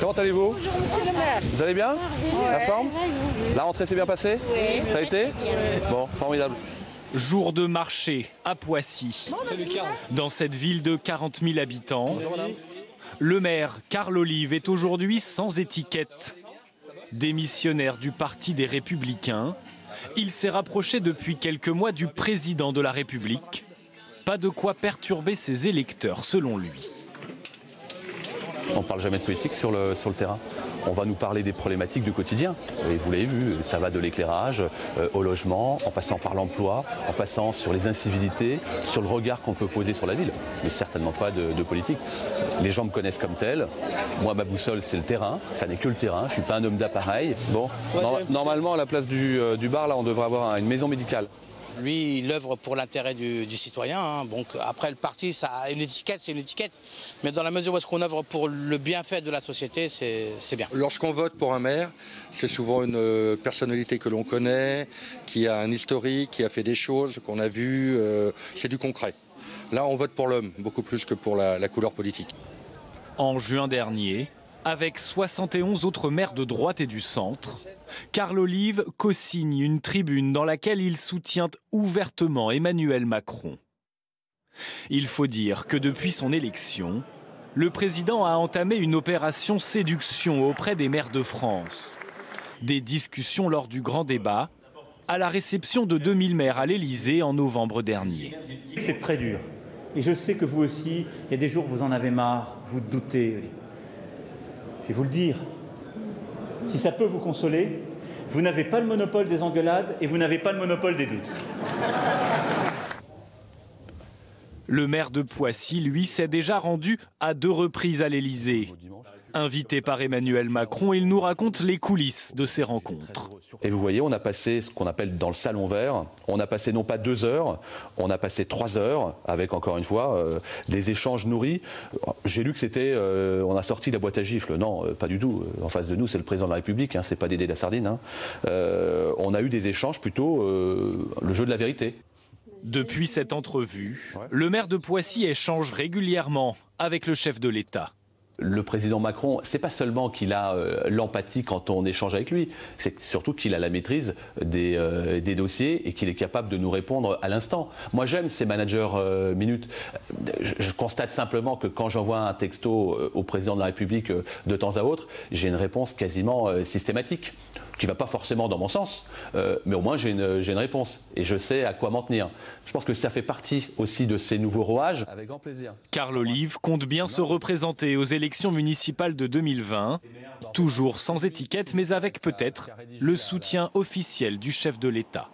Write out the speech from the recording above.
Comment allez-vous? Bonjour monsieur le maire. Vous allez bien? La forme? La rentrée s'est bien passée? Oui. Ça a été? Bon, formidable. Jour de marché à Poissy. Dans cette ville de 40 000 habitants, le maire Carl Olive est aujourd'hui sans étiquette. Démissionnaire du Parti des Républicains, il s'est rapproché depuis quelques mois du président de la République. Pas de quoi perturber ses électeurs, selon lui. On ne parle jamais de politique sur le terrain. On va nous parler des problématiques du quotidien. Et vous l'avez vu, ça va de l'éclairage au logement, en passant par l'emploi, en passant sur les incivilités, sur le regard qu'on peut poser sur la ville. Mais certainement pas de politique. Les gens me connaissent comme tel. Moi, ma boussole, c'est le terrain. Ça n'est que le terrain. Je ne suis pas un homme d'appareil. Bon, normalement, à la place du bar, là, on devrait avoir une maison médicale. Lui, il œuvre pour l'intérêt du citoyen. Hein. Donc après, le parti, ça a une étiquette, c'est une étiquette. Mais dans la mesure où est-ce qu'on œuvre pour le bienfait de la société, c'est bien. Lorsqu'on vote pour un maire, c'est souvent une personnalité que l'on connaît, qui a un historique, qui a fait des choses qu'on a vues. C'est du concret. Là, on vote pour l'homme, beaucoup plus que pour la couleur politique. En juin dernier, avec 71 autres maires de droite et du centre, Carl Olive co-signe une tribune dans laquelle il soutient ouvertement Emmanuel Macron. Il faut dire que depuis son élection, le président a entamé une opération séduction auprès des maires de France. Des discussions lors du grand débat, à la réception de 2000 maires à l'Élysée en novembre dernier. C'est très dur. Et je sais que vous aussi, il y a des jours où vous en avez marre, vous doutez. Je vais vous le dire. Si ça peut vous consoler, vous n'avez pas le monopole des engueulades et vous n'avez pas le monopole des doutes. Le maire de Poissy, lui, s'est déjà rendu à 2 reprises à l'Élysée. Invité par Emmanuel Macron, il nous raconte les coulisses de ces rencontres. Et vous voyez, on a passé ce qu'on appelle dans le salon vert, on a passé non pas 2 heures, on a passé 3 heures, avec encore une fois des échanges nourris. J'ai lu que c'était, on a sorti la boîte à gifles. Non, pas du tout. En face de nous, c'est le président de la République, hein, c'est pas Dédé de la Sardine. Hein. On a eu des échanges plutôt, le jeu de la vérité. Depuis cette entrevue, le maire de Poissy échange régulièrement avec le chef de l'État. Le président Macron, c'est pas seulement qu'il a l'empathie quand on échange avec lui, c'est surtout qu'il a la maîtrise des dossiers et qu'il est capable de nous répondre à l'instant. Moi j'aime ces managers minutes. Je constate simplement que quand j'envoie un texto au président de la République de temps à autre, j'ai une réponse quasiment systématique, qui ne va pas forcément dans mon sens, mais au moins j'ai une réponse et je sais à quoi m'en tenir. Je pense que ça fait partie aussi de ces nouveaux rouages. Avec grand plaisir. Carl Olive compte bien se représenter aux élections municipales de 2020, toujours sans étiquette, mais avec peut-être le soutien officiel du chef de l'État.